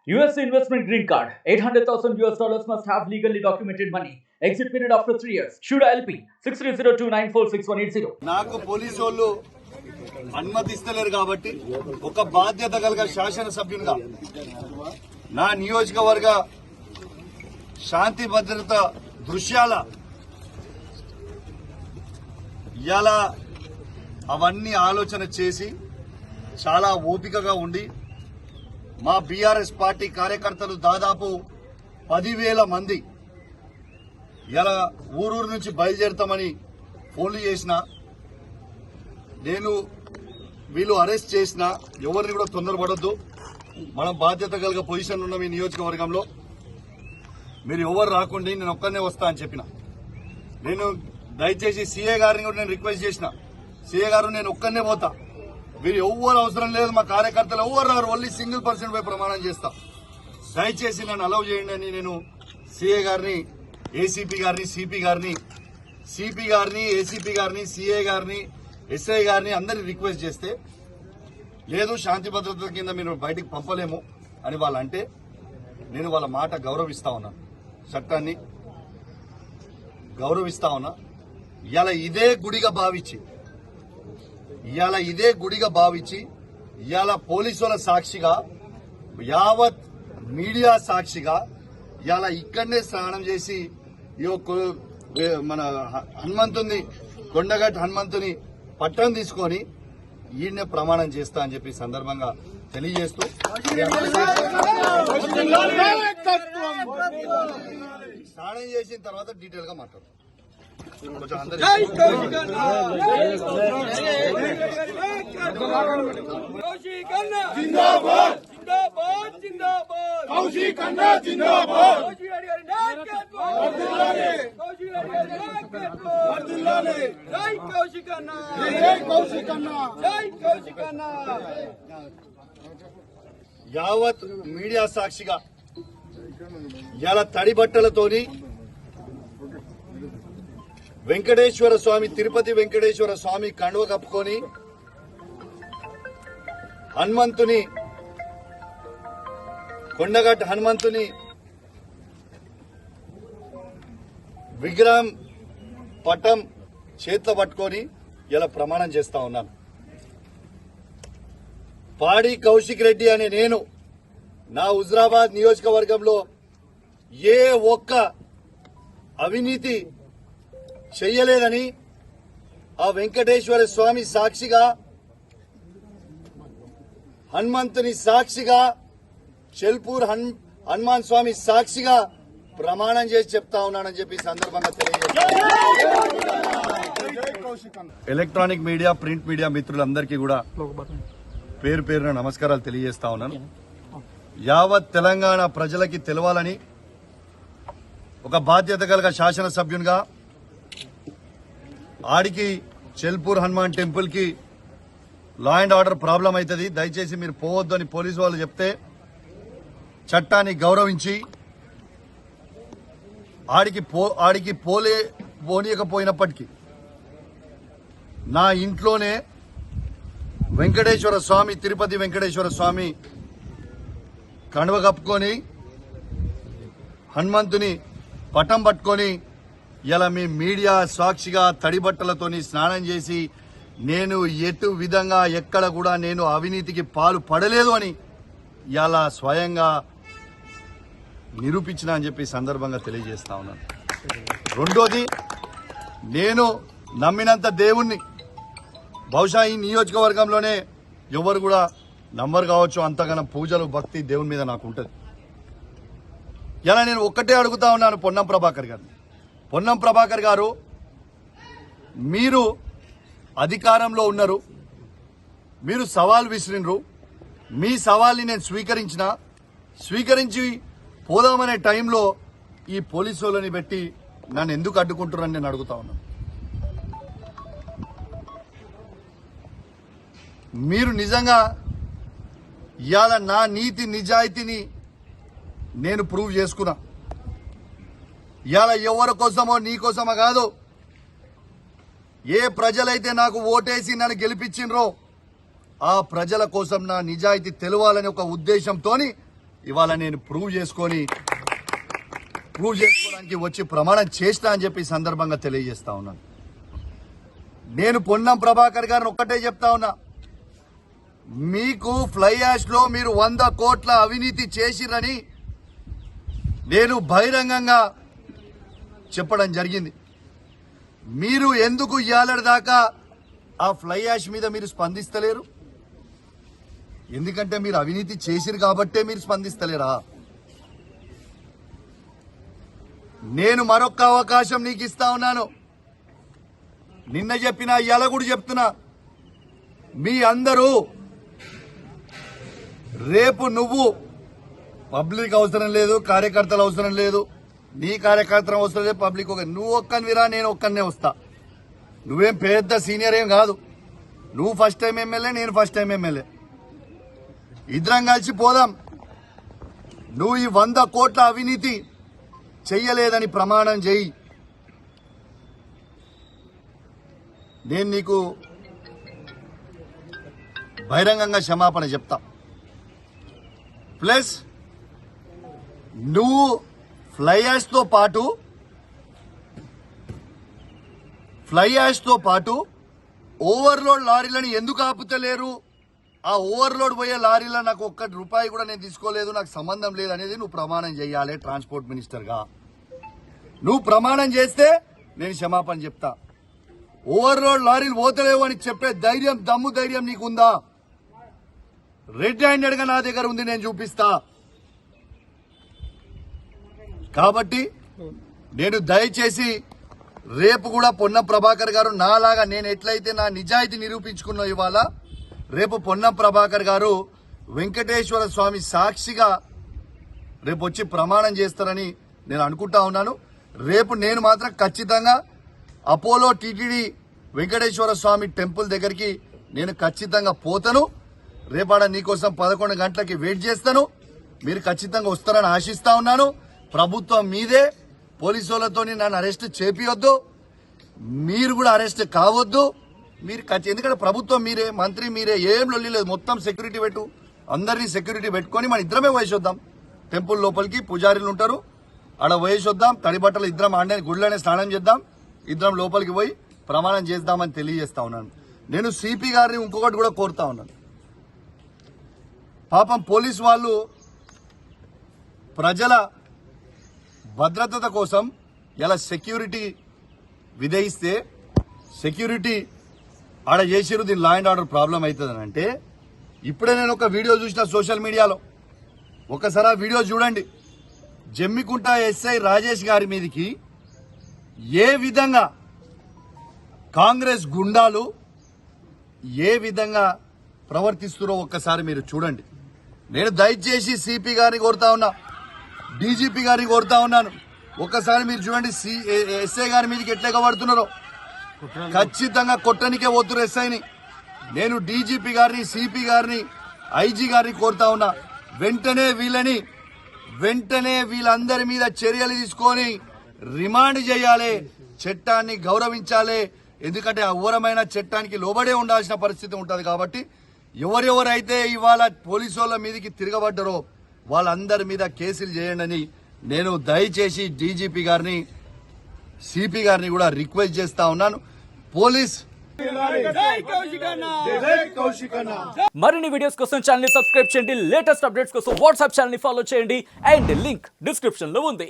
US investment green card. $800,000 must have legally documented money. Exit period after 3 years. Shuda LP 6302946180. నాకు police వాళ్ళు అనుమతిస్తలేరు కాబట్టి ఒక బాధ్యత కలిగిన శాసనసభ్యునిగా నా నియోజకవర్గ శాంతి భద్రత దృశ్యాల ఇలా అవన్నీ ఆలోచన చేసి చాలా ఓపికగా ఉండి మా బీఆర్ఎస్ పార్టీ కార్యకర్తలు దాదాపు 10,000 మంది ఇలా ఊరూరు నుంచి బయలుదేరుతామని ఫోన్లు చేసిన నేను వీళ్ళు అరెస్ట్ చేసిన ఎవరిని కూడా తొందరపడొద్దు. మనం బాధ్యత కలిగే పొజిషన్ ఉన్నాం ఈ నియోజకవర్గంలో. మీరు ఎవరు రాకుండా నేను ఒక్కనే వస్తా అని చెప్పిన. నేను దయచేసి సీఏ గారిని కూడా నేను రిక్వెస్ట్ చేసిన, సీఏ గారు నేను ఒక్కనే పోతా, మీరు ఎవ్వరు అవసరం లేదు, మా కార్యకర్తలు ఎవ్వరు రారు, ఓన్లీ సింగిల్ పర్సన్ పై ప్రమాణం చేస్తా, దయచేసి నన్ను అలౌ చేయండి అని నేను సీఏ గారిని, ఏసీపీ గారిని, సిపి గారిని, ఏసీపీ గారిని, సీఏ గారిని, ఎస్ఐ గారిని అందరినీ రిక్వెస్ట్ చేస్తే లేదు శాంతి భద్రతల కింద మీరు బయటికి పంపలేము అని వాళ్ళు అంటే నేను వాళ్ళ మాట గౌరవిస్తా ఉన్నా, చట్టాన్ని గౌరవిస్తా ఉన్నా. ఇలా ఇదే గుడిగా భావించి ఇవాళ పోలీసుల సాక్షిగా యావత్ మీడియా సాక్షిగా ఇవాళ ఇక్కడనే స్నానం చేసి మన హనుమంతుని కొండగట్టు హనుమంతుని పట్టం తీసుకొని ఈయన్నే ప్రమాణం చేస్తా అని చెప్పి సందర్భంగా తెలియజేస్తూ స్నానం చేసిన తర్వాత డీటెయిల్ గా మాట్లాడు. యావత్ మీడియా సాక్షిగా ఇలా తడి బట్టలతోని వెంకటేశ్వర స్వామి, తిరుపతి వెంకటేశ్వర స్వామి కండువ కప్పుకొని హనుమంతుని, కొండగట్టు హనుమంతుని విగ్రహం పటం చేతిలో పట్టుకొని ఇలా ప్రమాణం చేస్తా ఉన్నాను. పాడి కౌశిక్ రెడ్డి అనే నేను నా హుజరాబాద్ నియోజకవర్గంలో ఏ ఒక్క అవినీతి చెయ్యలేదని ఆ వెంకటేశ్వర స్వామి సాక్షిగా, హనుమంతుని సాక్షిగా, చెల్పూర్ హనుమాన్ స్వామి సాక్షిగా ప్రమాణం చేసి చెప్తా ఉన్నానని చెప్పి సందర్భంగా తెలియజేస్తాను. ఎలక్ట్రానిక్ మీడియా, ప్రింట్ మీడియా మిత్రులందరికీ కూడా పేరు పేరున నమస్కారాలు తెలియజేస్తా ఉన్నాను. యావత్ తెలంగాణ ప్రజలకి తెలవాలని ఒక బాధ్యత కలిగిన శాసనసభ్యునిగా ఆడికి చెల్పూర్ హనుమాన్ టెంపుల్ కి లా అండ్ ఆర్డర్ ప్రాబ్లం అవుతుంది, దయచేసి మీరు పోవద్దు అని పోలీసు వాళ్ళు చెప్తే చట్టాన్ని గౌరవించి ఆడికి పోనీయకపోయినప్పటికీ నా ఇంట్లోనే వెంకటేశ్వర స్వామి, తిరుపతి వెంకటేశ్వర స్వామి కండువ కప్పుకొని హనుమంతుని పటం పట్టుకొని ఇలా మీ మీడియా సాక్షిగా తడి బట్టలతోని స్నానం చేసి నేను ఎటు విధంగా ఎక్కడ కూడా నేను అవినీతికి పాలు పడలేదు అని ఇలా స్వయంగా నిరూపించిన అని చెప్పి సందర్భంగా తెలియజేస్తా ఉన్నాను. రెండోది, నేను నమ్మినంత దేవుణ్ణి బహుశా ఈ నియోజకవర్గంలోనే ఎవరు కూడా నమ్మరు కావచ్చు, అంతగానో పూజలు, భక్తి దేవుని మీద నాకు ఉంటుంది. ఇలా నేను ఒక్కటే అడుగుతా ఉన్నాను పొన్నం ప్రభాకర్ గారిని, పొన్నం ప్రభాకర్ గారు, మీరు అధికారంలో ఉన్నారు, మీరు సవాల్ విసిరినరు, మీ సవాల్ని నేను స్వీకరించి పోదామనే టైంలో ఈ పోలీసు వాళ్ళని పెట్టి నన్ను ఎందుకు అడ్డుకుంటున్నారని నేను అడుగుతా ఉన్నాను. మీరు నిజంగా ఇవాళ నా నీతి నిజాయితీని నేను ప్రూవ్ చేసుకున్నా. ఇవాళ ఎవరి కోసమో నీ కోసమో కాదు, ఏ ప్రజలైతే నాకు ఓటేసి నన్ను గెలిపించినరో ఆ ప్రజల కోసం నా నిజాయితీ తెలవాలని ఒక ఉద్దేశంతోని ఇవాళ నేను ప్రూవ్ చేసుకోవడానికి వచ్చి ప్రమాణం చేస్తా అని చెప్పి ఈ సందర్భంగా తెలియజేస్తా ఉన్నాను. నేను పొన్నం ప్రభాకర్ గారిని ఒక్కటే చెప్తా ఉన్నా, మీకు ఫ్లై యాష్ లో మీరు 100 కోట్ల అవినీతి చేసిరని నేను బహిరంగంగా చెప్పడం జరిగింది. మీరు ఎందుకు ఇయ్యాలటి దాకా ఆ ఫ్లై యాష్ మీద మీరు స్పందిస్తలేరు? ఎందుకంటే మీరు అవినీతి చేసిరు కాబట్టే మీరు స్పందిస్తలేరా? నేను మరొక అవకాశం నీకు ఇస్తా ఉన్నాను. నిన్న చెప్పినా ఇవాళ కూడా చెప్తున్నా, మీ అందరూ రేపు నువ్వు పబ్లిక్ అవసరం లేదు, కార్యకర్తలు అవసరం లేదు, నీ కార్యకర్తలు అవసరం లేదు, పబ్లిక్ నువ్వు ఒక్కనివిరా, నేను ఒక్కనే వస్తా. నువ్వేం పెద్ద సీనియర్ ఏం కాదు. నువ్వు ఫస్ట్ టైం ఎమ్మెల్యే, నేను ఫస్ట్ టైం ఎమ్మెల్యే. ఇద్దరం కలిసి పోదాం. నువ్వు ఈ 100 కోట్ల అవినీతి చెయ్యలేదని ప్రమాణం చెయ్యి. నేను నీకు బహిరంగంగా క్షమాపణ చెప్తా. ప్లస్ నువ్వు ఫ్లై యాష్ తో పాటు ఓవర్లోడ్ లారీలను ఎందుకు ఆపుతలేరు? ఆ ఓవర్లోడ్ పోయే లారీలో నాకు ₹1 కూడా నేను తీసుకోలేదు, నాకు సంబంధం లేదు అనేది నువ్వు ప్రమాణం చేయాలి. ట్రాన్స్పోర్ట్ మినిస్టర్గా నువ్వు ప్రమాణం చేస్తే నేను క్షమాపణ చెప్తా. ఓవర్లోడ్ లారీలు పోతలేవు అని చెప్పే దమ్ము ధైర్యం నీకుందా? రెడ్ హ్యాండెడ్ గా నా దగ్గర ఉంది, నేను చూపిస్తా. కాబట్టి నేను దయచేసి రేపు కూడా పొన్నం ప్రభాకర్ గారు నాలాగా నేను ఎట్లయితే నా నిజాయితీ నిరూపించుకున్నా ఇవాళ, రేపు పొన్నం ప్రభాకర్ గారు వెంకటేశ్వర స్వామి సాక్షిగా రేపు వచ్చి ప్రమాణం చేస్తారని నేను అనుకుంటా ఉన్నాను. రేపు నేను మాత్రం ఖచ్చితంగా అపోలో టీటీడీ వెంకటేశ్వర స్వామి టెంపుల్ దగ్గరికి నేను ఖచ్చితంగా పోతాను. రేపాడ నీకోసం 11 గంటలకి వెయిట్ చేస్తాను. మీరు ఖచ్చితంగా వస్తారని ఆశిస్తా ఉన్నాను. ప్రభుత్వం మీదే, పోలీసు వాళ్ళతో నన్ను అరెస్ట్ చేపియొద్దు, మీరు కూడా అరెస్ట్ కావద్దు. మీరు ఎందుకంటే ప్రభుత్వం మీరే, మంత్రి మీరే, ఏం లొల్లి లేదు. మొత్తం సెక్యూరిటీ పెట్టు, అందరినీ సెక్యూరిటీ పెట్టుకొని మన ఇద్దరమే వయసొద్దాం. టెంపుల్ లోపలికి పూజారులు ఉంటారు, ఆడ వయసొద్దాం. తడి బట్టలు ఇద్దరం ఆడే గుడిలోనే స్నానం చేద్దాం, ఇద్దరం లోపలికి పోయి ప్రమాణం చేద్దామని తెలియజేస్తా ఉన్నాను. నేను సిపి గారిని ఇంకొకటి కూడా కోరుతా ఉన్నాను. పాపం పోలీసు వాళ్ళు ప్రజల భద్రత కోసం ఇలా సెక్యూరిటీ విధిస్తే సెక్యూరిటీ ఆడ చేసిరు, దీని లా అండ్ ఆర్డర్ ప్రాబ్లం అవుతుందని అంటే, ఇప్పుడే నేను ఒక వీడియో చూసిన సోషల్ మీడియాలో, ఒకసారి ఆ వీడియో చూడండి. జమ్మికుంట ఎస్ఐ రాజేష్ గారి మీదకి ఏ విధంగా కాంగ్రెస్ గుండాలు ఏ విధంగా ప్రవర్తిస్తున్నారో ఒక్కసారి మీరు చూడండి. నేను దయచేసి సిపి గారిని కోరుతా ఉన్నా, డీజీపీ గారిని కోరుతా ఉన్నాను, ఒక్కసారి మీరు చూడండి ఎస్ఐ గారి మీదకి ఎట్లా పడుతున్నారో. ఖచ్చితంగా కొట్టనికే పోతున్నారు ఎస్ఐని. నేను డీజీపీ గారిని, సిపి గారిని, ఐజీ గారిని కోరుతా ఉన్నా, వెంటనే వీళ్ళందరి మీద చర్యలు తీసుకొని రిమాండ్ చేయాలి, చట్టాన్ని గౌరవించాలి. ఎందుకంటే అఘోరమైన చట్టానికి లోబడే ఉండాల్సిన పరిస్థితి ఉంటుంది. కాబట్టి ఎవరెవరైతే ఇవాళ పోలీసు వాళ్ళ మీదకి తిరగబడ్డారో వాళ్ళందరి మీద కేసులు చేయండి నేను దయచేసి డీజీపీ గారిని, సిపి గారిని కూడా రిక్వెస్ట్ చేస్తా ఉన్నాను. పోలీస్ మరిన్ని వీడియోస్ కోసం ఛానల్ ని సబ్స్క్రైబ్ చేయండి. లేటెస్ట్ అప్డేట్స్ కోసం వాట్సాప్ ఛానల్ ని ఫాలో చేయండి. అండ్ లింక్ డిస్క్రిప్షన్ లో ఉంది.